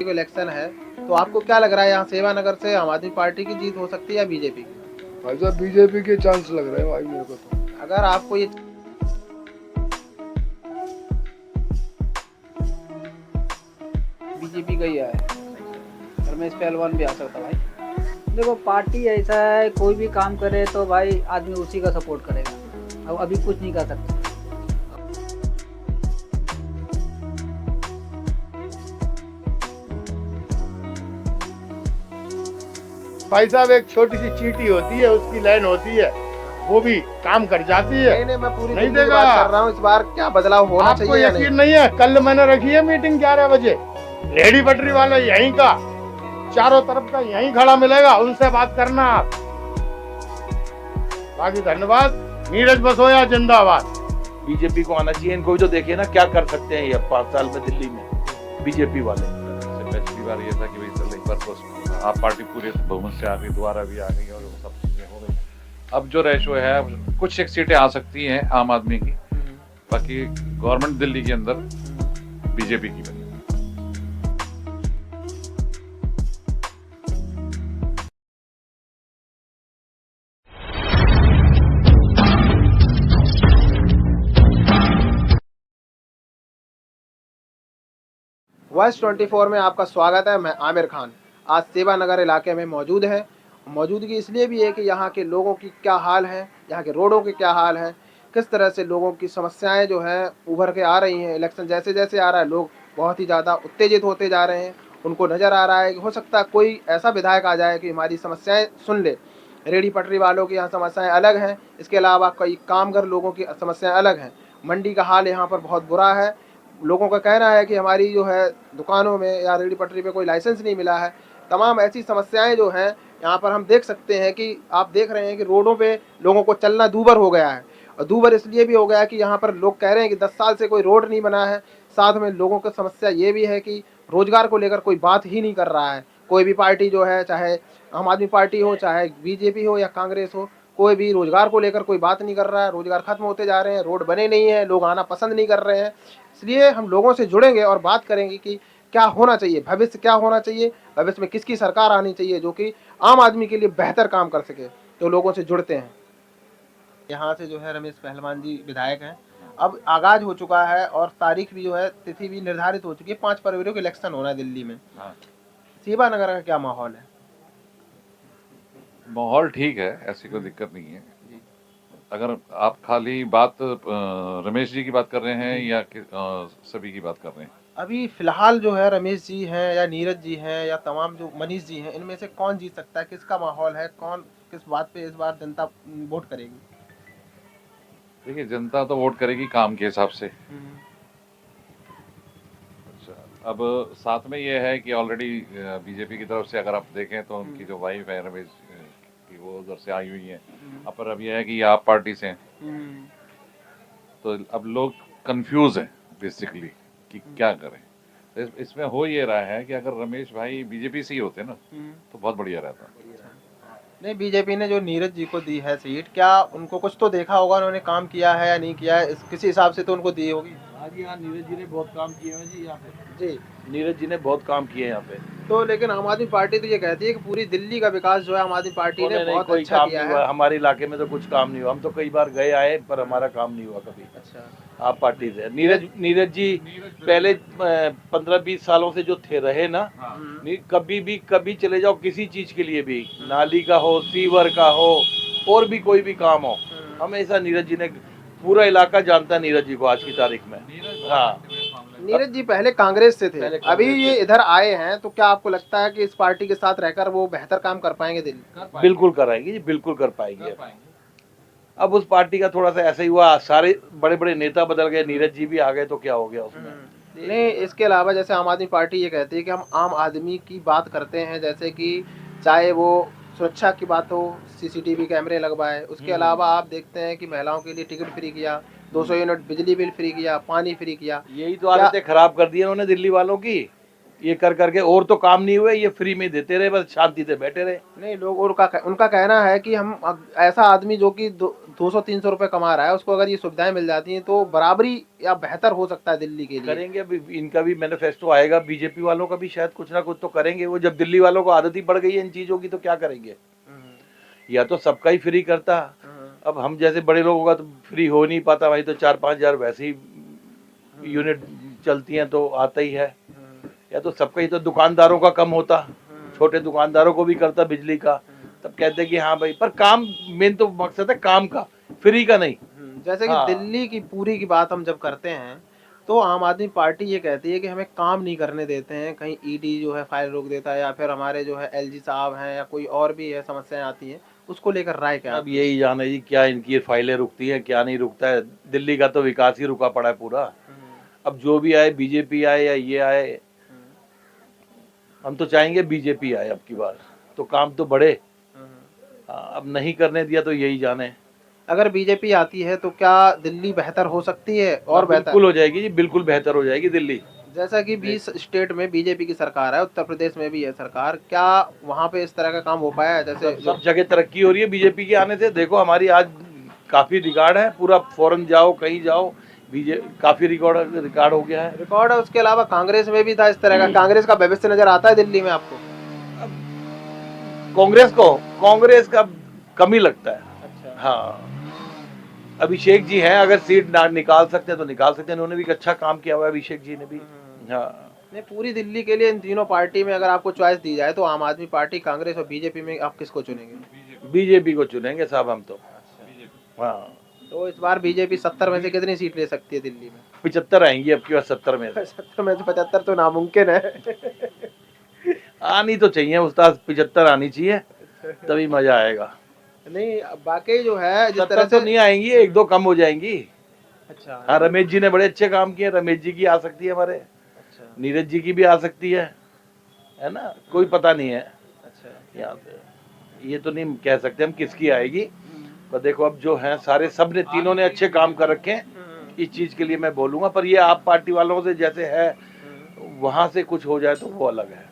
Election है तो आपको क्या लग रहा है यहाँ सेवानगर से आम आदमी पार्टी की जीत हो सकती है या बीजेपी की? भाई साहब बीजेपी के चांस लग रहे हैं भाई मेरे को तो। अगर आपको ये बीजेपी का ही है, रमेश पहलवान भी आ सकता भाई। देखो पार्टी ऐसा है, कोई भी काम करे तो भाई आदमी उसी का सपोर्ट करेगा। अब अभी कुछ नहीं कर सकते। भाई साहब एक छोटी सी चीटी होती है, उसकी लाइन होती है, वो भी काम कर जाती है। नहीं, मैं पूरी नहीं दिल्ली की देगा। बात कर रहा हूँ। इस बार क्या बदलाव होना आपको चाहिए या यकीन नहीं है? कल मैंने रखी है मीटिंग 11 बजे। रेहड़ी पटरी वाला यहीं का, चारों तरफ का यहीं खड़ा मिलेगा, उनसे बात करना आप। बाकी धन्यवाद। नीरज बसोया जिंदाबाद। बीजेपी को आना चाहिए। इनको भी तो देखिए ना क्या कर सकते हैं ये 5 साल में दिल्ली में बीजेपी वाले। पिछली बार ये था कि भाई चल एक बार तो आप पार्टी पूरे बहुमत से आ गई, दोबारा भी आ गई और वो सब चीजें हो गई। अब जो रेशो है, कुछ एक सीटें आ सकती हैं आम आदमी की, बाकी गवर्नमेंट दिल्ली के अंदर बीजेपी की बनी। वॉइस 24 में आपका स्वागत है। मैं आमिर खान आज सेवानगर इलाके में मौजूद है। मौजूदगी इसलिए भी है कि यहाँ के लोगों की क्या हाल है, यहाँ के रोडों के क्या हाल है, किस तरह से लोगों की समस्याएं जो हैं उभर के आ रही हैं। इलेक्शन जैसे जैसे आ रहा है लोग बहुत ही ज़्यादा उत्तेजित होते जा रहे हैं। उनको नज़र आ रहा है कि हो सकता है कोई ऐसा विधायक आ जाए कि हमारी समस्याएँ सुन ले। रेहड़ी पटरी वालों की यहाँ समस्याएँ अलग हैं, इसके अलावा कई कामगर लोगों की समस्याएँ अलग हैं। मंडी का हाल यहाँ पर बहुत बुरा है। लोगों का कहना है कि हमारी जो है दुकानों में या रेहड़ी पटरी पे कोई लाइसेंस नहीं मिला है। तमाम ऐसी समस्याएं जो हैं यहाँ पर हम देख सकते हैं कि आप देख रहे हैं कि रोडों पे लोगों को चलना दूभर हो गया है। और दूभर इसलिए भी हो गया है कि यहाँ पर लोग कह रहे हैं कि 10 साल से कोई रोड नहीं बना है। साथ में लोगों की समस्या ये भी है कि रोजगार को लेकर कोई बात ही नहीं कर रहा है। कोई भी पार्टी जो है, चाहे आम आदमी पार्टी हो, चाहे बीजेपी हो या कांग्रेस हो, कोई भी रोजगार को लेकर कोई बात नहीं कर रहा है। रोजगार खत्म होते जा रहे हैं, रोड बने नहीं हैं, लोग आना पसंद नहीं कर रहे हैं। इसलिए हम लोगों से जुड़ेंगे और बात करेंगे कि क्या होना चाहिए, भविष्य क्या होना चाहिए, भविष्य में किसकी सरकार आनी चाहिए जो कि आम आदमी के लिए बेहतर काम कर सके। तो लोगों से जुड़ते हैं। यहाँ से जो है रमेश पहलवान जी विधायक हैं। अब आगाज हो चुका है और तारीख भी जो है, तिथि भी निर्धारित हो चुकी है। 5 फरवरी को इलेक्शन होना है दिल्ली में। सेवानगर का क्या माहौल है? माहौल ठीक है, ऐसी कोई दिक्कत नहीं है। अगर आप खाली बात रमेश जी की बात कर रहे हैं या सभी की बात कर रहे हैं? अभी फिलहाल जो है रमेश जी हैं या नीरज जी हैं या तमाम जो मनीष जी हैं, इनमें से कौन जीत सकता है? किसका माहौल है? कौन किस बात पे इस बार जनता वोट करेगी? देखिए, जनता तो वोट करेगी काम के हिसाब से। अच्छा, अब साथ में ये है कि ऑलरेडी बीजेपी की तरफ से अगर आप देखें तो उनकी जो वाइफ है रमेश की, वो उधर से आई हुई है। पर अब ये है कि ये आप पार्टी से हैं, तो अब लोग कंफ्यूज हैं बेसिकली कि क्या करें। इसमें हो ये रहा है कि अगर रमेश भाई बीजेपी से ही होते ना तो बहुत बढ़िया रहता। नहीं, बीजेपी ने जो नीरज जी को दी है सीट, क्या उनको कुछ तो देखा होगा, उन्होंने काम किया है या नहीं किया है, किसी हिसाब से तो उनको दी होगी। हाँ जी, हाँ, नीरज जी ने बहुत काम किए हैं जी यहाँ पे। जी, नीरज जी ने बहुत काम किए हैं यहाँ पे। तो लेकिन आम आदमी पार्टी तो ये कहती है कि पूरी दिल्ली का विकास जो है आम आदमी पार्टी ने बहुत कोई अच्छा काम किया नहीं हुआ है। हमारे इलाके में, तो कुछ काम नहीं हुआ। हम तो कई बार गए आए पर हमारा काम नहीं हुआ कभी। अच्छा, आप पार्टी से नीरज जी पहले 15-20 सालों से जो थे रहे ना, कभी चले जाओ किसी चीज के लिए भी, नाली का हो, सीवर का हो, और भी कोई भी काम हो, हमेशा नीरज जी ने, पूरा इलाका जानता है नीरज जी को आज की तारीख में। हाँ, नीरज जी पहले कांग्रेस से थे, अभी ये इधर आए हैं, तो क्या आपको लगता है कि इस पार्टी के साथ रहकर वो बेहतर काम कर पाएंगे दिल्ली? बिल्कुल कराएंगे जी, बिल्कुल कर पाएंगे। अब उस पार्टी का थोड़ा सा ऐसा ही हुआ, सारे बड़े बड़े नेता बदल गए, नीरज जी भी आ गए, तो क्या हो गया उसमें। नहीं, इसके अलावा जैसे आम आदमी पार्टी ये कहती है कि हम आम आदमी की बात करते हैं, जैसे कि चाहे वो सुरक्षा की बात हो, सीसीटीवी कैमरे लगवाए, उसके अलावा आप देखते हैं कि महिलाओं के लिए टिकट फ्री किया, 200 यूनिट बिजली बिल फ्री किया, पानी फ्री किया। यही तो आदतें खराब कर दी उन्होंने दिल्ली वालों की। ये कर करके और तो काम नहीं हुए, ये फ्री में देते रहे, बस शांति से बैठे रहे। नहीं, लोग उनका कहना है कि हम ऐसा आदमी जो कि 200-300 रुपए कमा रहा है, उसको अगर ये सुविधाएं मिल जाती हैं तो बराबरी या बेहतर हो सकता है दिल्ली के लिए। करेंगे, अभी इनका भी मैनिफेस्टो आएगा, बीजेपी वालों का भी शायद कुछ ना कुछ तो करेंगे वो। जब दिल्ली वालों को आदत ही पड़ गई है इन चीजों की तो क्या करेंगे। या तो सबका ही फ्री करता, अब हम जैसे बड़े लोगों का तो फ्री हो नहीं पाता भाई, तो 4-5 हजार वैसे ही यूनिट चलती हैं तो आता ही है। या तो सबका ही, तो दुकानदारों का कम होता, छोटे दुकानदारों को भी करता बिजली का, तब कहते कि हाँ भाई, पर काम मेन तो मकसद है काम का, फ्री का नहीं। जैसे कि हाँ। दिल्ली की पूरी की बात हम जब करते हैं तो आम आदमी पार्टी ये कहती है कि हमें काम नहीं करने देते हैं, कहीं ईडी जो है फाइल रोक देता है, या फिर हमारे जो है एलजी साहब हैं या कोई और भी है समस्याएं आती हैं, उसको लेकर राय क्या? अब यही जाने जी क्या इनकी फाइलें रुकती हैं, क्या नहीं रुकता है। दिल्ली का तो विकास ही रुका पड़ा है पूरा। अब जो भी आए, बीजेपी आए या ये आए, हम तो चाहेंगे बीजेपी आए अब की बार, तो काम तो बढ़े। अब नहीं करने दिया तो यही जाने। अगर बीजेपी आती है तो क्या दिल्ली बेहतर हो सकती है? और बेहतर बिल्कुल हो जाएगी जी, बिल्कुल बेहतर हो जाएगी दिल्ली। जैसा कि 20 स्टेट में बीजेपी की सरकार है, उत्तर प्रदेश में भी है सरकार, क्या वहाँ पे इस तरह का काम हो पाया है? जैसे सब जगह तरक्की हो रही है बीजेपी के आने से। देखो हमारी आज काफी रिकॉर्ड है, पूरा फॉरेन जाओ कहीं जाओ, काफी रिकॉर्ड हो गया है। रिकॉर्ड है। उसके अलावा कांग्रेस में भी था इस तरह का। कांग्रेस का भविष्य नजर आता है दिल्ली में आपको? कांग्रेस का कम ही लगता है। अच्छा। हाँ, अभिषेक जी हैं, अगर सीट निकाल सकते हैं तो निकाल सकते हैं। उन्होंने भी अच्छा काम किया हुआ है अभिषेक जी ने भी। हाँ, नहीं, पूरी दिल्ली के लिए इन तीनों पार्टी में अगर आपको चॉइस दी जाए तो आम आदमी पार्टी, कांग्रेस और बीजेपी में आप किसको चुनेंगे? बीजेपी को चुनेंगे साहब हम तो। हाँ, तो इस बार बीजेपी 70 में से कितनी सीट ले सकती है दिल्ली में? 75 आएंगी अब की बार 70 में से। 70 में से 75 तो नामुमकिन है। आनी तो चाहिए उस्ताद, 75 आनी चाहिए, तभी मजा आएगा। नहीं, बाकी जो है जिस 70 तरह तो से नहीं आएंगी, 1-2 कम हो जाएंगी। अच्छा। हाँ, रमेश जी ने बड़े अच्छे काम किए, रमेश जी की आ सकती है हमारे, अच्छा। नीरज जी की भी आ सकती है ना, कोई पता नहीं है अच्छा। यहाँ पे। ये तो नहीं कह सकते हम किसकी आएगी, पर देखो अब जो है सारे, सब ने, तीनों ने अच्छे काम कर रखे हैं, इस चीज के लिए मैं बोलूंगा। पर ये आप पार्टी वालों से जैसे है वहां से कुछ हो जाए तो वो अलग है।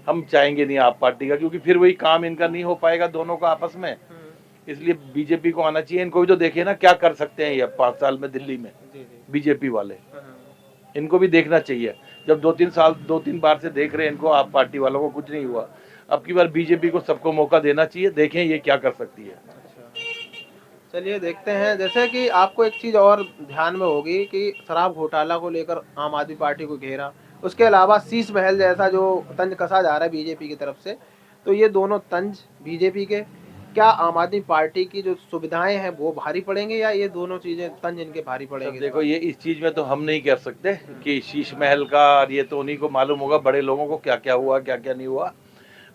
हम चाहेंगे नहीं आप पार्टी का, क्योंकि फिर वही काम इनका नहीं हो पाएगा दोनों का आपस में। इसलिए बीजेपी को आना चाहिए। इनको भी तो देखिए ना क्या कर सकते हैं ये 5 साल में दिल्ली में बीजेपी वाले, इनको भी देखना चाहिए। जब 2-3 बार से देख रहे हैं इनको, आप पार्टी वालों को कुछ नहीं हुआ, अब की बार बीजेपी को सबको मौका देना चाहिए, देखें ये क्या कर सकती है। चलिए देखते हैं। जैसे कि आपको एक चीज और ध्यान में होगी कि शराब घोटाला को लेकर आम आदमी पार्टी को घेरा, उसके अलावा शीश महल जैसा जो तंज कसा जा रहा है बीजेपी की तरफ से, तो ये दोनों तंज बीजेपी के, क्या आम आदमी पार्टी की जो सुविधाएं हैं वो भारी पड़ेंगे, या ये दोनों चीजें तंज इनके भारी पड़ेंगे? देखो ये इस चीज में तो हम नहीं कर सकते कि शीश महल का, ये तो उन्हीं को मालूम होगा, बड़े लोगों को क्या क्या हुआ क्या क्या नहीं हुआ।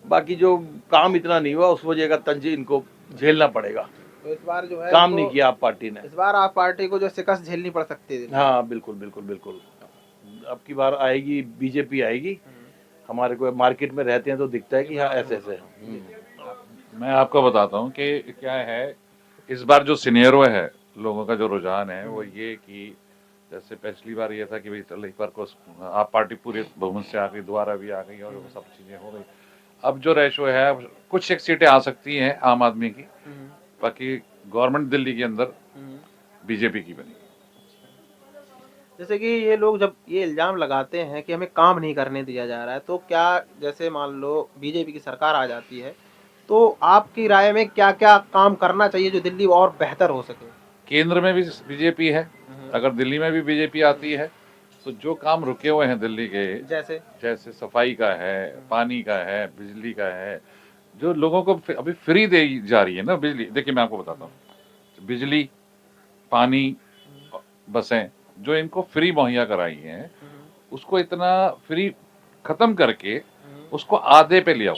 बाकी जो काम इतना नहीं हुआ उस वजह का तंज इनको झेलना पड़ेगा। तो इस बार जो है काम नहीं किया आप पार्टी ने, इस बार आप पार्टी को जो शिकस्त झेलनी पड़ सकती है। हाँ बिल्कुल बिल्कुल बिल्कुल। अब की बार आएगी बीजेपी आएगी। हमारे को मार्केट में रहते हैं तो दिखता है कि हाँ ऐसे ऐसे। मैं आपको बताता हूँ कि क्या है, इस बार जो सिनेरियो है, लोगों का जो रुझान है वो ये कि जैसे पिछली बार ये था कि भाई चल इस बार को आप पार्टी पूरे बहुमत से आ गई, दोबारा भी आ गई और वो सब चीजें हो गई। अब जो रेशो है, कुछ एक सीटें आ सकती हैं आम आदमी की, बाकी गवर्नमेंट दिल्ली के अंदर बीजेपी की बनी। जैसे कि ये लोग जब ये इल्जाम लगाते हैं कि हमें काम नहीं करने दिया जा रहा है, तो क्या जैसे मान लो बीजेपी की सरकार आ जाती है तो आपकी राय में क्या क्या काम करना चाहिए जो दिल्ली और बेहतर हो सके? केंद्र में भी बीजेपी है, अगर दिल्ली में भी बीजेपी आती है तो जो काम रुके हुए हैं दिल्ली के, जैसे सफाई का है, पानी का है, बिजली का है, जो लोगों को अभी फ्री दे जा रही है ना बिजली। देखिए मैं आपको बताता हूँ, बिजली, पानी, बसें जो इनको फ्री मुहैया कराई हैं, उसको इतना फ्री खत्म करके उसको आधे पे ले आओ,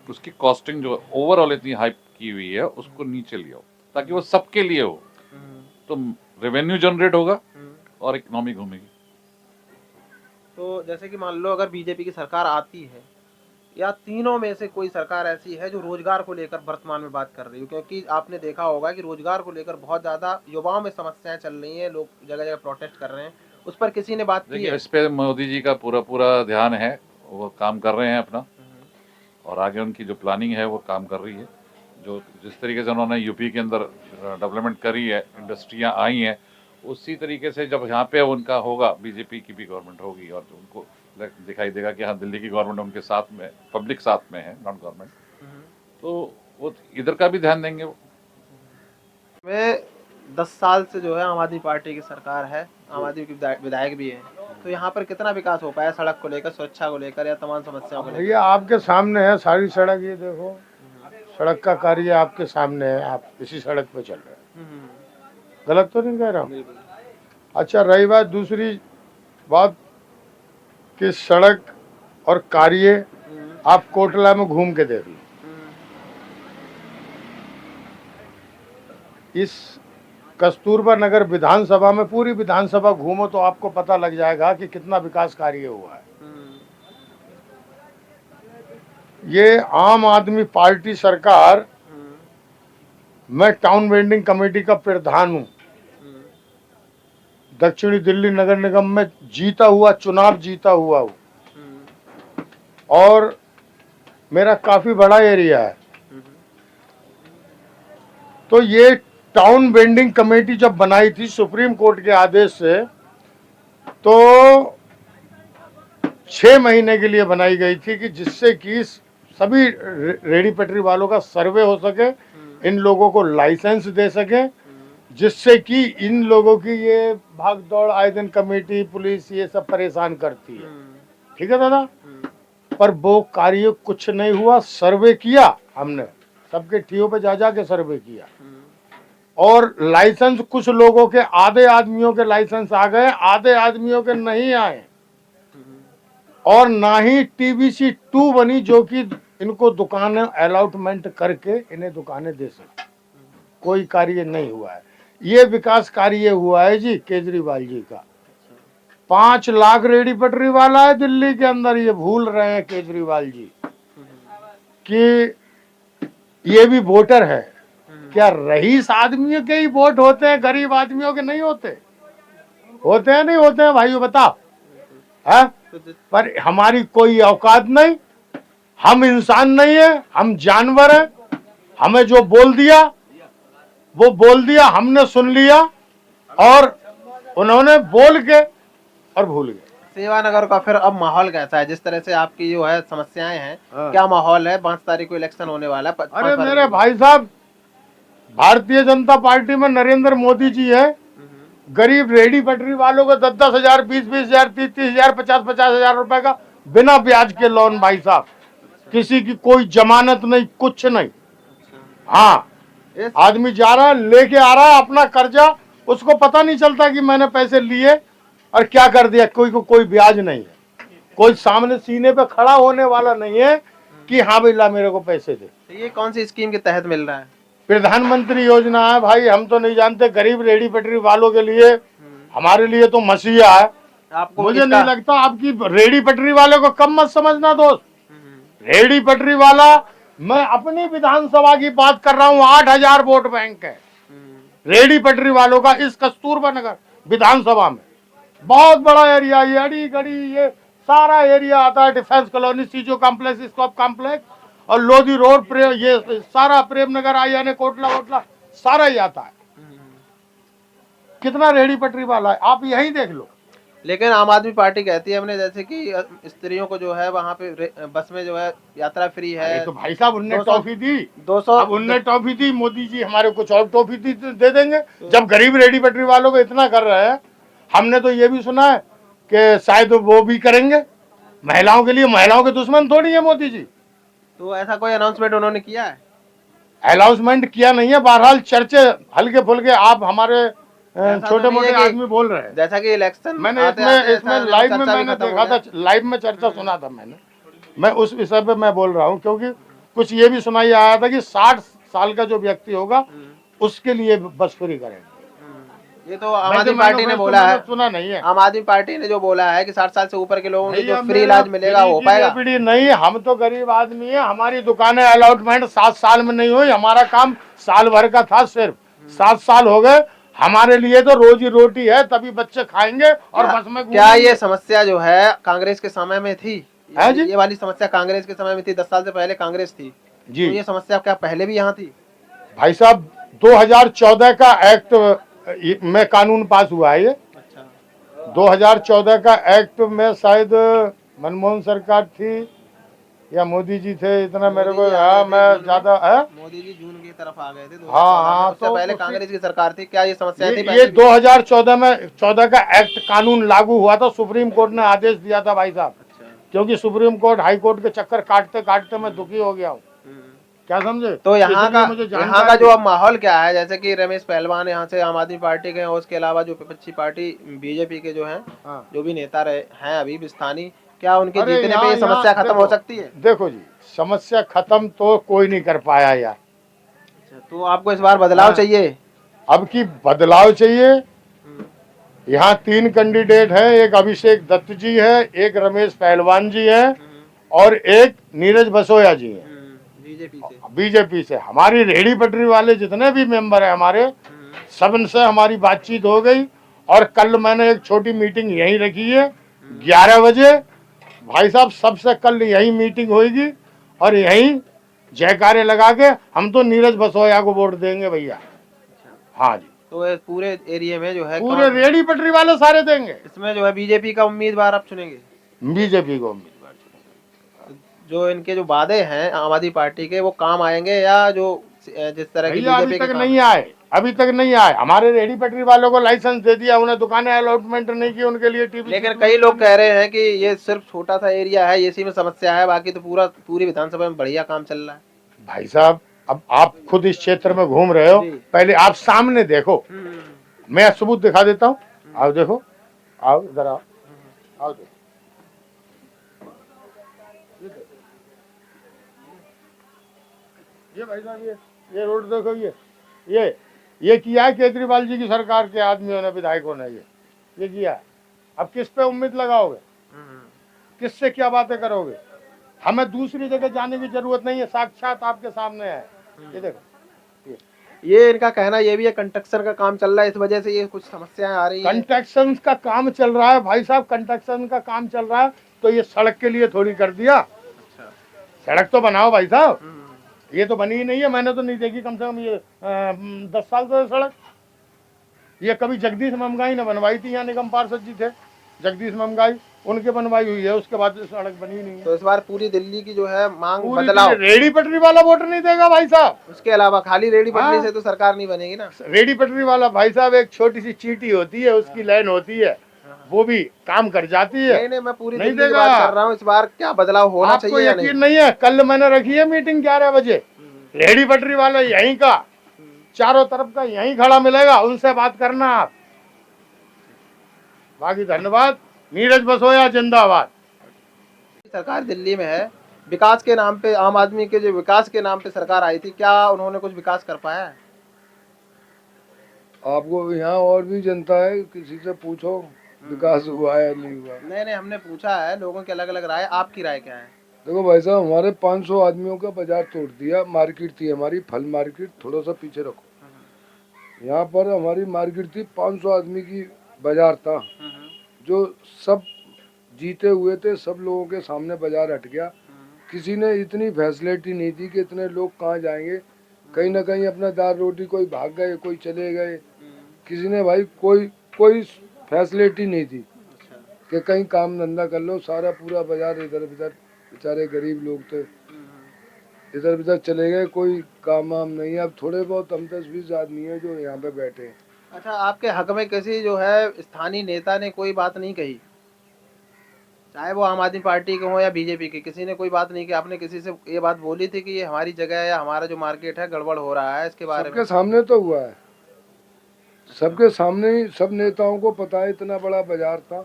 उसकी कॉस्टिंग जो ओवरऑल इतनी हाई की हुई है उसको नीचे ले आओ, ताकि वो सबके लिए हो, तो रेवेन्यू जनरेट होगा और इकोनॉमी घूमेगी। तो जैसे कि मान लो अगर बीजेपी की सरकार आती है, या तीनों में से कोई सरकार ऐसी है जो रोजगार को लेकर वर्तमान में बात कर रही हो, क्योंकि आपने देखा होगा कि रोजगार को लेकर बहुत ज्यादा युवाओं में समस्याएं चल रही हैं, लोग जगह जगह प्रोटेस्ट कर रहे हैं, उस पर किसी ने बात की है? इस पे मोदी जी का पूरा ध्यान है, वो काम कर रहे हैं अपना, और आगे उनकी जो प्लानिंग है वो काम कर रही है। जो जिस तरीके से उन्होंने यूपी के अंदर डेवलपमेंट करी है, इंडस्ट्रियां आई हैं, उसी तरीके से जब यहाँ पे उनका होगा, बीजेपी की भी गवर्नमेंट होगी, और उनको दिखाई देगा कि हाँ दिल्ली की गवर्नमेंट उनके साथ में, पब्लिक साथ में है, नॉन गवर्नमेंट, तो वो इधर का भी ध्यान देंगे। वो में 10 साल से जो है आम आदमी पार्टी की सरकार है, आम आदमी के विधायक भी हैं, तो यहाँ पर कितना विकास हो पाया सड़क को लेकर, सुरक्षा को लेकर या तमाम समस्याओं को लेकर? ये आपके सामने है सारी सड़क, ये देखो सड़क का कार्य आपके सामने है, आप इसी सड़क पे चल रहे हैं, गलत तो नहीं कह रहा हूँ? अच्छा, रही बात दूसरी बात कि सड़क और कार्य, आप कोटला में घूम के देख लो, इस कस्तूरबा नगर विधानसभा में पूरी विधानसभा घूमो तो आपको पता लग जाएगा कि कितना विकास कार्य हुआ है। ये आम आदमी पार्टी सरकार, मैं टाउन वेंडिंग कमेटी का प्रधान हूं, दक्षिणी दिल्ली नगर निगम में जीता हुआ, चुनाव जीता हुआ हूं, और मेरा काफी बड़ा एरिया है। तो ये टाउन वेंडिंग कमेटी जब बनाई थी सुप्रीम कोर्ट के आदेश से, तो 6 महीने के लिए बनाई गई थी कि जिससे कि सभी रेडी पटरी वालों का सर्वे हो सके, इन लोगों को लाइसेंस दे सके, जिससे कि इन लोगों की ये भाग दौड़ आए दिन कमेटी, पुलिस, ये सब परेशान करती है। ठीक है दादा, पर वो कार्य कुछ नहीं हुआ। सर्वे किया हमने, सबके टीओ पे जा जा के सर्वे किया, और लाइसेंस कुछ लोगों के, आधे आदमियों के लाइसेंस आ गए, आधे आदमियों के नहीं आए, और ना ही टीबीसी 2 बनी जो कि इनको दुकानें अलॉटमेंट करके इन्हें दुकानें दे सके। कोई कार्य नहीं हुआ है। ये विकास कार्य हुआ है जी केजरीवाल जी का। 5 लाख रेडी पटरी वाला है दिल्ली के अंदर। ये भूल रहे हैं केजरीवाल जी कि ये भी वोटर है। क्या रईस आदमियों के ही वोट होते हैं, गरीब आदमियों के नहीं होते? होते हैं नहीं होते हैं भाइयों, बताओ है? पर हमारी कोई औकात नहीं, हम इंसान नहीं है, हम जानवर हैं। हमें जो बोल दिया वो बोल दिया, हमने सुन लिया, और उन्होंने बोल के और भूल गए। सेवानगर का फिर अब माहौल कैसा है? जिस तरह से आपकी जो है समस्याएं हैं, क्या माहौल है? 5 तारीख को इलेक्शन होने वाला है। अरे मेरे भाई साहब, भारतीय जनता पार्टी में नरेंद्र मोदी जी है। गरीब रेडी पटरी वालों को 10-10 हजार, 20-20 हजार, 30-30 हजार, 50-50 हजार रुपए का बिना ब्याज के लोन। भाई साहब, किसी की कोई जमानत नहीं, कुछ नहीं। हाँ, आदमी जा रहा है, लेके आ रहा है अपना कर्जा, उसको पता नहीं चलता कि मैंने पैसे लिए और क्या कर दिया। कोई को कोई ब्याज नहीं है, कोई सामने सीने पे खड़ा होने वाला नहीं है कि हाँ भैया मेरे को पैसे दे। तो ये कौन सी स्कीम के तहत मिल रहा है? प्रधानमंत्री योजना है भाई, हम तो नहीं जानते। गरीब रेडी पटरी वालों के लिए, हमारे लिए तो मसीहा है। आपको मुझे नहीं लगता। आपकी रेडी पटरी वाले को कम मत समझना दोस्त। रेडी पटरी वाला, मैं अपनी विधानसभा की बात कर रहा हूँ, 8000 वोट बैंक है रेडी पटरी वालों का इस कस्तूरबा नगर विधानसभा में। बहुत बड़ा एरिया, ये अड़ी गड़ी ये सारा एरिया आता है। डिफेंस कॉलोनी, सीजो कॉम्प्लेक्स, स्कॉप कॉम्प्लेक्स और लोधी रोड, ये सारा प्रेम नगर आ, यानी कोटला वोटला सारा ही आता है। कितना रेडी पटरी वाला है आप यही देख लो। लेकिन आम आदमी पार्टी कहती है हमने, जैसे कि स्त्रियों को जो है वहाँ पे बस में जो है यात्रा फ्री है। तो भाई साहब उनने 200 टॉफी दी, 200 अब उनने टॉफी दी, मोदी जी हमारे कुछ और टॉफी दे देंगे। जब गरीब रेडी पटरी वालों को इतना कर रहे हैं, हमने तो ये भी सुना है कि शायद वो भी करेंगे महिलाओं के लिए। महिलाओं के दुश्मन थोड़ी है मोदी जी। तो ऐसा कोई अनाउंसमेंट उन्होंने किया है? अनाउंसमेंट किया नहीं है, बहरहाल चर्चे हल्के फुल्के आप हमारे छोटे मोटे आदमी बोल रहे हैं। जैसा कि इलेक्शन मैंने इसमें लाइव में मैंने देखा था, लाइव में चर्चा सुना था मैं उस विषय पे मैं बोल रहा हूँ, क्योंकि कुछ ये भी सुनाई आया था कि 60 साल का जो व्यक्ति होगा उसके लिए बस फ्री करेंगे। ये तो आम आदमी पार्टी ने बोला है, सुना नहीं है। आम आदमी पार्टी ने जो बोला है कि 60 साल से ऊपर के लोगों को जो फ्री इलाज मिलेगा वो हो पाएगा। नहीं, हम तो गरीब आदमी है, हमारी दुकानें अलॉटमेंट 7 साल में नहीं हुई। हमारा काम साल भर का था, सिर्फ 7 साल हो गए। हमारे लिए तो रोजी रोटी है, तभी बच्चे खाएंगे और बस में। क्या ये समस्या जो है कांग्रेस के समय में थी? है जी ये वाली समस्या कांग्रेस के समय में थी, 10 साल से पहले कांग्रेस थी, तो जी ये समस्या क्या पहले भी यहाँ थी? भाई साहब 2014 का एक्ट में कानून पास हुआ है ये। अच्छा 2014 का एक्ट में शायद मनमोहन सरकार थी या मोदी जी थे, इतना मेरे को मोदी जी आ हाँ गए थे मैं जून में। ज्यादा है। मोदी जी जून की तरफ आ गए थे 2014 हाँ, में, उससे तो पहले उसी- कांग्रेस की सरकार थी, क्या ये समस्या थी ये पहले भी? 2014 में 14 का एक्ट कानून लागू हुआ था, सुप्रीम कोर्ट ने आदेश दिया था भाई साहब, अच्छा क्योंकि सुप्रीम कोर्ट हाई कोर्ट के चक्कर काटते काटते मैं दुखी हो गया हूँ। क्या समझे? तो यहाँ इसलिए का मुझे यहाँ का जानकारी- जो अब माहौल क्या है, जैसे कि रमेश पहलवान यहाँ से आम आदमी पार्टी के हैं, और उसके अलावा जो विपक्षी पार्टी बीजेपी के जो हैं, हाँ। जो भी नेता रहे हैं अभी भी स्थानीय, क्या उनके अरे जीतने पे यहाँ- ये समस्या यहाँ खत्म हो सकती है? देखो जी, समस्या खत्म तो कोई नहीं कर पाया यार। तो आपको इस बार बदलाव हाँ। चाहिए? अब की बदलाव चाहिए। यहाँ 3 कैंडिडेट हैं, एक अभिषेक दत्त जी है, एक रमेश पहलवान जी है और एक नीरज बसोया जी है बीजेपी से। बीजेपी से। हमारी रेहड़ी पटरी वाले जितने भी मेंबर हैं हमारे, सबसे हमारी बातचीत हो गई और कल मैंने एक छोटी मीटिंग यहीं रखी है 11 बजे। भाई साहब सबसे कल यही मीटिंग होगी और यहीं जयकारे लगा के हम तो नीरज बसोया को वोट देंगे भैया। हाँ जी, तो ये पूरे एरिया में जो है पूरे रेहड़ी पटरी वाले सारे देंगे, इसमें जो है बीजेपी का उम्मीदवार आप चुनेंगे? बीजेपी को उम्मीदवार। जो इनके जो वादे हैं आम आदमी पार्टी के, वो काम आएंगे या जो जिस तरह की भैया अभी बीजेपी तक नहीं आए, अभी तक नहीं आए। हमारे रेहड़ी पटरी वालों को लाइसेंस दे दिया, उन्हें दुकानें अलॉटमेंट नहीं की, उनके लिए टीवी। लेकिन कई लोग कह रहे हैं कि ये सिर्फ छोटा सा एरिया है, इसी में समस्या है, बाकी तो पूरी विधानसभा में बढ़िया काम चल रहा है। भाई साहब अब आप खुद इस क्षेत्र में घूम रहे हो, जी। पहले आप सामने देखो, मैं सबूत दिखा देता हूँ। आओ देखो, आओ इधर आओ, आओ देखो। ये भाई साहब ये रोड देखो, ये किया है केजरीवाल जी की सरकार के आदमियों ने, विधायकों ने ये किया है। अब किस पे उम्मीद लगाओगे, किससे क्या बातें करोगे? हमें दूसरी जगह जाने की जरूरत नहीं है, साक्षात आपके सामने है। ये देखो, ये इनका कहना ये भी है कंस्ट्रक्शन का काम चल रहा है, इस वजह से ये कुछ समस्याएं आ रही हैं। कंस्ट्रक्शन का काम चल रहा है भाई साहब, कंस्ट्रक्शन का काम चल रहा है तो ये सड़क के लिए थोड़ी कर दिया। सड़क तो बनाओ भाई साहब, ये तो बनी ही नहीं है, मैंने तो नहीं देखी कम से कम ये 10 साल से सड़क। ये कभी जगदीश ममगाई ने बनवाई थी, यहाँ निगम पार्षद जी थे जगदीश ममगाई, उनके बनवाई हुई है, उसके बाद सड़क बनी नहीं है। तो इस बार पूरी दिल्ली की जो है मांग पूरी बदलाव, रेहड़ी पटरी वाला वोट नहीं देगा भाई साहब। उसके अलावा खाली रेडी पटरी हाँ। से तो सरकार नहीं बनेगी ना। रेहड़ी पटरी वाला भाई साहब एक छोटी सी चींटी होती है, उसकी लाइन होती है, वो भी काम कर जाती है। नहीं, मैं पूरी नहीं दिल्ली की देगा। बात कर रहा हूँ, इस बार क्या बदलाव होना आपको चाहिए या यकीन नहीं? नहीं है, कल मैंने रखी है मीटिंग 11 बजे, रेहड़ी पटरी वाला यहीं का, चारों तरफ का यहीं खड़ा मिलेगा, उनसे बात करना आप। बाकी धन्यवाद। नीरज बसोया जिंदाबाद। सरकार दिल्ली में है, विकास के नाम पे, आम आदमी के जो विकास के नाम पे सरकार आई थी, क्या उन्होंने कुछ विकास कर पाया है? आपको यहाँ और भी जनता है, किसी से पूछो विकास हुआ है या नहीं हुआ। नहीं, हमने पूछा है, लोगों की अलग अलग राय, आपकी राय क्या है? देखो भाई साहब, हमारे 500 आदमियों का बाजार तोड़ दिया। मार्केट थी हमारी, फल मार्केट, थोड़ा सा पीछे रखो। यहाँ पर हमारी मार्केट थी, 500 आदमी की बाजार था, जो सब जीते हुए थे, सब लोगों के सामने बाजार हट गया। किसी ने इतनी फैसिलिटी नहीं थी कि इतने लोग कहाँ जाएंगे, कहीं ना कहीं अपना दाल रोटी, कोई भाग गए, कोई चले गए। किसी ने भाई कोई फैसिलिटी नहीं थी कि कहीं काम धंधा कर लो। सारा पूरा बाजार इधर उधर, बेचारे गरीब लोग थे, इधर उधर चले गए, कोई काम वाम नहीं। अब थोड़े बहुत हम 10-20 आदमी हैं जो यहाँ पे बैठे हैं। अच्छा, आपके हक में किसी जो है स्थानीय नेता ने कोई बात नहीं कही, चाहे वो आम आदमी पार्टी के हो या बीजेपी के, किसी ने कोई बात नहीं की? आपने किसी से ये बात बोली थी कि ये हमारी जगह है या हमारा जो मार्केट है गड़बड़ हो रहा है, इसके बारे में? सबके सामने तो हुआ है, सबके सामने ही, सब नेताओं को पता है। इतना बड़ा बाजार था।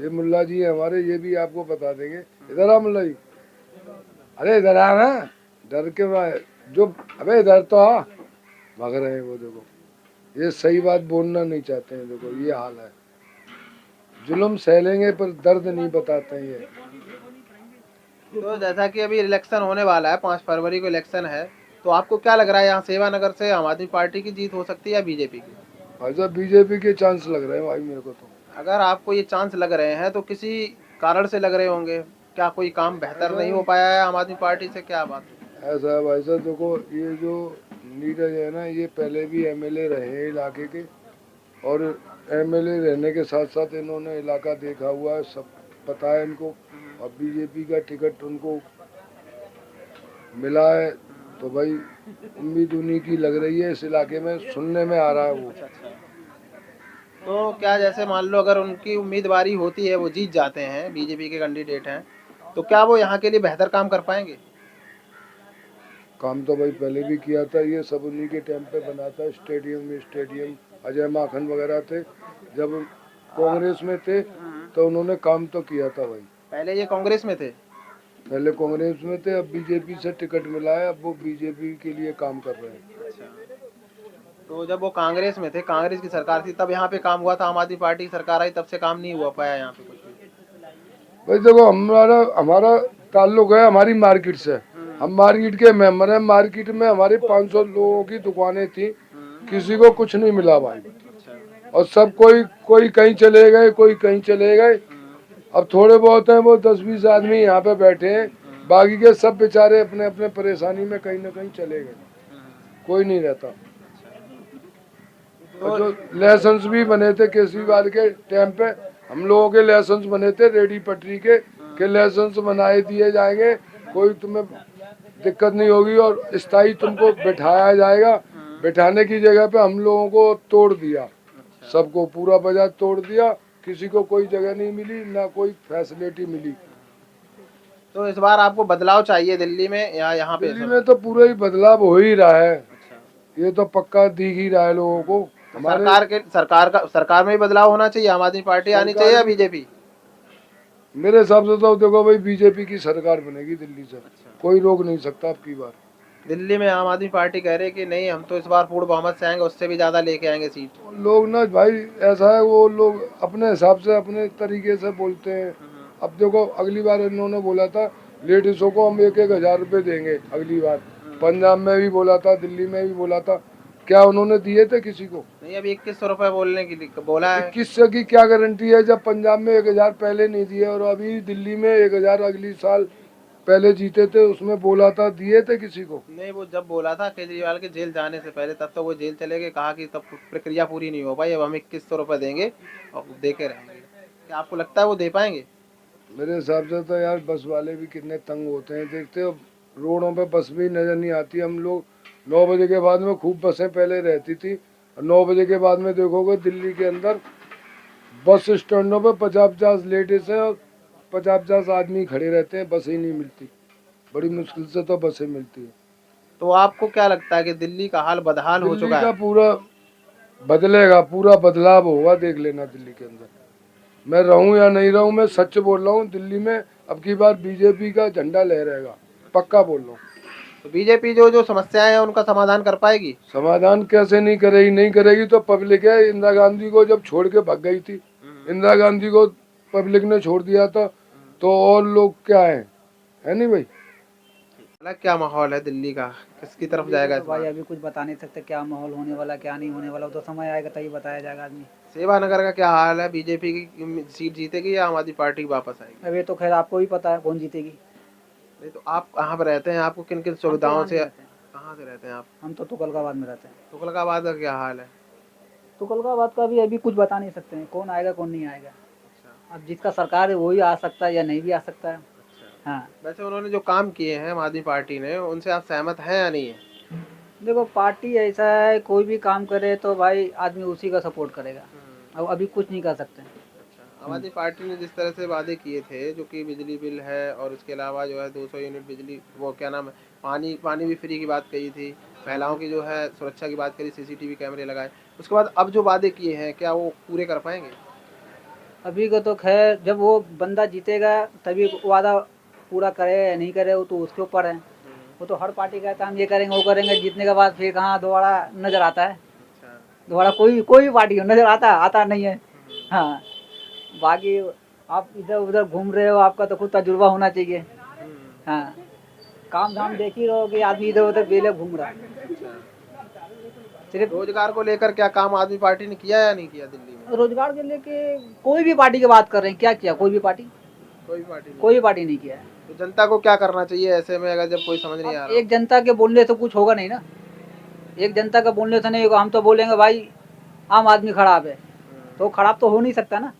ये मुल्ला जी है हमारे, ये भी आपको बता देंगे। इधर आ मुल्ला जी, अरे इधर आ ना, डर के जो, अबे इधर तो आ, भाग रहे हैं वो। देखो ये सही बात बोलना नहीं चाहते हैं। देखो ये हाल है, जुल्म सह लेंगे पर दर्द नहीं बताते हैं ये। तो जैसा कि अभी इलेक्शन होने वाला है, 5 फरवरी को इलेक्शन है, तो आपको क्या लग रहा है यहाँ सेवानगर से आम आदमी पार्टी की जीत हो सकती है या बीजेपी की? भाई साहब बीजेपी के चांस लग रहे हैं भाई मेरे को तो। अगर आपको ये चांस लग रहे हैं तो किसी कारण से लग रहे होंगे, क्या कोई काम बेहतर नहीं हो पाया है आम आदमी पार्टी से, क्या बात है? ऐसा है भाई साहब, देखो ये जो नीरज है ना, ये पहले भी एमएलए रहे हैं इलाके के, और एमएलए रहने के साथ साथ इन्होंने इलाका देखा हुआ है, सब पता है इनको। और बीजेपी का टिकट उनको मिला है, तो भाई उम्मीद उन्हीं की लग रही है इस इलाके में, सुनने में आ रहा है वो। तो क्या जैसे मान लो अगर उनकी उम्मीदवारी होती है, वो जीत जाते हैं, बीजेपी के कैंडिडेट हैं, तो क्या वो यहाँ के लिए बेहतर काम कर पाएंगे? काम तो भाई पहले भी किया था, ये सब उन्हीं के टाइम पे बना था। स्टेडियम अजय माखन वगैरह थे, जब कांग्रेस में थे तो उन्होंने काम तो किया था भाई। पहले ये कांग्रेस में थे। पहले कांग्रेस में थे, अब बीजेपी से टिकट मिला है, अब वो बीजेपी के लिए काम कर रहे हैं। तो जब वो कांग्रेस में थे, कांग्रेस की सरकार थी, तब यहाँ पे काम हुआ था। आम आदमी पार्टी की सरकार आई, तब से काम नहीं हुआ पाया यहाँ पे कुछ भी। भाई देखो, हमारा ताल्लुक है हमारी मार्केट से, हम मार्केट के मेंबर हैं। मार्केट में हमारे 500 लोगों की दुकानें थी, किसी को कुछ नहीं मिला भाई, और सब कोई कहीं चले गए, कोई कहीं चले गए। अब थोड़े बहुत हैं वो 10-20 आदमी यहाँ पे बैठे हैं, बाकी के सब बेचारे अपने अपने परेशानी में कहीं ना कहीं चले गए, कोई नहीं रहता। और जो लाइसेंस भी बने थे केजरीवाल के टाइम पे, हम लोगों के लाइसेंस बने थे रेडी पटरी के लाइसेंस बनाए दिए जाएंगे, कोई तुम्हें दिक्कत नहीं होगी, और स्थायी तुमको बैठाया जाएगा। बैठाने की जगह पे हम लोगों को तोड़ दिया, सबको पूरा बाजार तोड़ दिया, किसी को कोई जगह नहीं मिली, ना कोई फैसिलिटी मिली। तो इस बार आपको बदलाव चाहिए दिल्ली में या यहाँ पे? दिल्ली में तो पूरा ही बदलाव हो ही रहा है, ये तो पक्का दिख ही रहा है लोगों को। सरकार में ही बदलाव होना चाहिए, आम आदमी पार्टी आनी चाहिए या बीजेपी? मेरे हिसाब से तो देखो भाई, बीजेपी की सरकार बनेगी दिल्ली से, कोई रोक नहीं सकता अब की बार। दिल्ली में आम आदमी पार्टी कह रही है कि नहीं, हम तो इस बार पूर्ण बहुमत से आएंगे, उससे भी ज्यादा लेके आएंगे सीट। लोग ना भाई, ऐसा है वो लोग अपने हिसाब से अपने तरीके से बोलते हैं। अब देखो, अगली बार इन्होंने बोला था लेडीजों को हम 1-1 हज़ार रुपए देंगे, अगली बार पंजाब में भी बोला था, दिल्ली में भी बोला था, क्या उन्होंने दिए थे किसी को? नहीं, अभी 2100 रुपए बोलने की बोला है। 2100 की क्या गारंटी है, जब पंजाब में 1 हज़ार पहले नहीं दिए, और अभी दिल्ली में 1 हज़ार अगली साल पहले जीते थे, उसमें बोला था, दिए थे किसी को? नहीं, वो जब बोला था केजरीवाल के जेल जाने से पहले, तब तो वो जेल चले गए, कहा कि तब प्रक्रिया पूरी नहीं हो पाई, अब हम 2100 रुपए देंगे और दे के रहेंगे। क्या आपको लगता है वो दे पाएंगे? मेरे हिसाब से तो यार, बस वाले भी कितने तंग होते हैं, देखते हो रोडों पे बस भी नजर नहीं आती। हम लोग 9 बजे के बाद में खूब बसें पहले रहती थी, और 9 बजे के बाद में देखोगे दिल्ली के अंदर बस स्टैंडों पे 50-50 लेडीज हैं और 50-50 आदमी खड़े रहते हैं, बस ही नहीं मिलती, बड़ी मुश्किल से तो बसें मिलती है। तो आपको क्या लगता है कि दिल्ली का हाल बदहाल हो दिल्ली चुका का है? पूरा बदलेगा, पूरा बदलाव होगा, देख लेना दिल्ली के अंदर। मैं रहूं या नहीं रहूं, मैं सच बोल रहा हूं, दिल्ली में अब की बार बीजेपी का झंडा लहराएगा, पक्का बोल रहा हूँ। तो बीजेपी जो समस्याएं हैं उनका समाधान कर पाएगी? समाधान कैसे नहीं करेगी? नहीं करेगी तो पब्लिक है। इंदिरा गांधी को जब छोड़ के भाग गई थी, इंदिरा गांधी को पब्लिक ने छोड़ दिया था, तो और लोग क्या है नहीं भाई? अलग क्या माहौल है दिल्ली का, किसकी तरफ जाएगा इस तो भाई बार? अभी कुछ बता नहीं सकते क्या माहौल होने वाला, क्या नहीं होने वाला, वो तो समय आएगा तभी बताया जाएगा आदमी। सेवा नगर का क्या हाल है? बीजेपी की सीट जीतेगी या आम आदमी पार्टी वापस आएगी? अब ये तो खैर आपको ही पता है कौन जीतेगी। नहीं, तो आप कहाँ पर रहते हैं? आपको किन किन सुविधाओं से, कहाँ से रहते हैं आप? हम तो तुगलकाबाद में रहते हैं। तुगलकाबाद का क्या हाल है? तुगलकाबाद का भी अभी कुछ बता नहीं सकते हैं, कौन आएगा कौन नहीं आएगा। अब जिसका सरकार है वही आ सकता है या नहीं भी आ सकता है। हाँ, वैसे उन्होंने जो काम किए हैं आम आदमी पार्टी ने, उनसे आप सहमत हैं या नहीं है? देखो पार्टी ऐसा है, कोई भी काम करे तो भाई आदमी उसी का सपोर्ट करेगा। अब अभी कुछ नहीं कर सकते हैं। आम आदमी पार्टी ने जिस तरह से वादे किए थे, जो कि बिजली बिल है और उसके अलावा जो है 200 यूनिट बिजली, वो क्या नाम है, पानी भी फ्री की बात कही थी, महिलाओं की जो है सुरक्षा की बात करी, सीसीटीवी कैमरे लगाए, उसके बाद अब जो वादे किए हैं क्या वो पूरे कर पाएंगे? अभी को तो खैर जब वो बंदा जीतेगा तभी वादा पूरा करे या नहीं करे, वो तो उसके ऊपर है। वो तो हर पार्टी कहता है हम ये करेंगे वो करेंगे, जीतने के बाद फिर कहाँ दोबारा नजर आता है। दोबारा कोई भी पार्टी हो नजर आता नहीं है। हाँ, बाकी आप इधर उधर घूम रहे हो, आपका तो खुद तजुर्बा होना चाहिए। हाँ, काम धाम देख ही रहो कि आदमी इधर उधर बेले घूम रहा है। सिर्फ रोजगार को लेकर क्या काम आदमी पार्टी ने किया या नहीं किया दिल्ली में? रोजगार के लेके कोई भी पार्टी की बात कर रहे हैं, क्या किया कोई भी पार्टी? कोई पार्टी नहीं। कोई पार्टी नहीं किया है। तो जनता को क्या करना चाहिए ऐसे में, अगर जब कोई समझ नहीं आ अब रहा? एक जनता के बोलने से कुछ होगा नहीं ना, एक जनता का बोलने से नहीं होगा। हम तो बोलेंगे भाई आम आदमी खराब है, तो खराब तो हो नहीं सकता ना,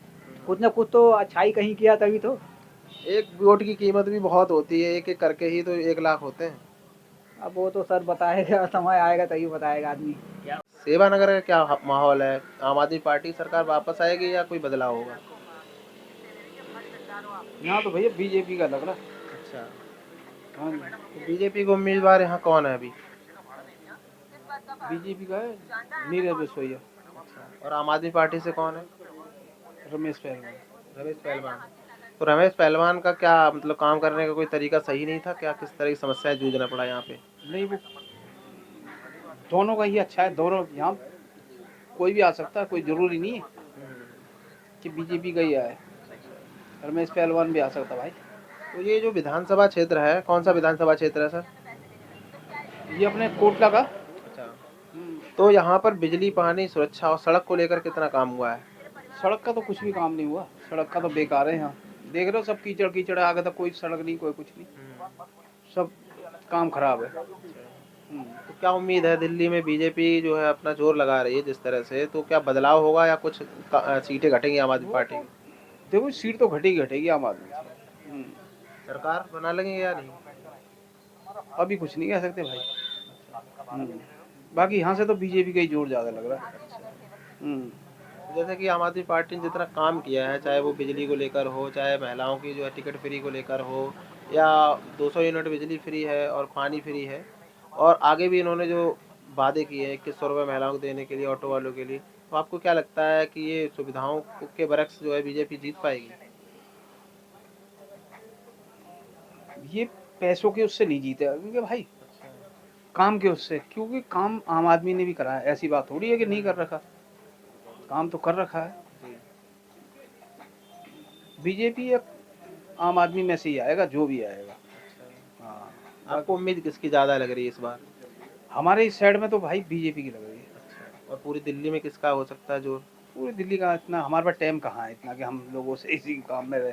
कुछ ना कुछ तो अच्छाई कहीं किया तभी तो। एक वोट की कीमत भी बहुत होती है, एक एक करके ही तो 1 लाख होते हैं। अब वो तो सर बताएगा, समय आएगा तभी बताएगा आदमी। सेवा नगर का क्या माहौल है? आम आदमी पार्टी सरकार वापस आएगी या कोई बदलाव होगा? यहाँ तो भैया बीजेपी का लग रहा। अच्छा, हाँ जी, तो बीजेपी को उम्मीदवार यहाँ कौन है अभी? बीजेपी का है नीरज बिस्वाइया, और आम आदमी पार्टी से कौन है? रमेश पहलवान। रमेश पहलवान। तो रमेश पहलवान का क्या मतलब काम करने का कोई तरीका सही नहीं था क्या? किस तरह की समस्याएं जूझना पड़ा यहाँ पे? नहीं, वो दोनों का ही अच्छा है, दोनों यहाँ कोई भी आ सकता है, कोई जरूरी नहीं है कि बीजेपी का ही आए, रमेश पहलवान भी आ सकता है भाई। तो ये जो विधानसभा क्षेत्र है, कौन सा विधानसभा क्षेत्र है सर? ये अपने कोटला का। अच्छा, तो यहाँ पर बिजली, पानी, सुरक्षा और सड़क को लेकर कितना काम हुआ है? सड़क का तो कुछ भी काम नहीं हुआ, सड़क का तो बेकार है यहाँ, देख रहे हो सब कीचड़ कीचड़ है, आगे तक कोई सड़क नहीं, कोई कुछ नहीं, सब काम खराब है। तो क्या उम्मीद है दिल्ली में बीजेपी जो है अपना जोर लगा रही है जिस तरह से, तो क्या बदलाव होगा या कुछ सीटें घटेंगी आम आदमी पार्टी की? देखो सीट तो घटेगी आम आदमी से। सरकार बना लेंगे या नहीं? अभी कुछ नहीं कह सकते भाई। बाकी यहाँ से तो बीजेपी का ही जोर ज्यादा लग रहा है। जैसे कि आम आदमी पार्टी ने जितना काम किया है, चाहे वो बिजली को लेकर हो, चाहे महिलाओं की जो है टिकट फ्री को लेकर हो, या 200 यूनिट बिजली फ्री है और पानी फ्री है, और आगे भी इन्होंने जो वादे किए हैं 2100 रुपये महिलाओं को देने के लिए, ऑटो वालों के लिए, तो आपको क्या लगता है कि ये सुविधाओं के बरक्स जो है बीजेपी जीत पाएगी? ये पैसों के उससे नहीं जीते क्योंकि भाई काम के उससे, क्योंकि काम आम आदमी ने भी करा है, ऐसी बात थोड़ी है कि नहीं कर रखा, काम तो कर रखा है। बीजेपी एक आम आदमी में से ही आएगा, जो भी आएगा। हाँ, आपको उम्मीद किसकी ज़्यादा लग रही है इस बार? हमारे इस साइड में तो भाई बीजेपी की लग रही है। और पूरी दिल्ली में किसका हो सकता है जोर? पूरी दिल्ली का इतना हमारे पास टाइम कहाँ है इतना कि हम लोगों से इसी काम में रहे।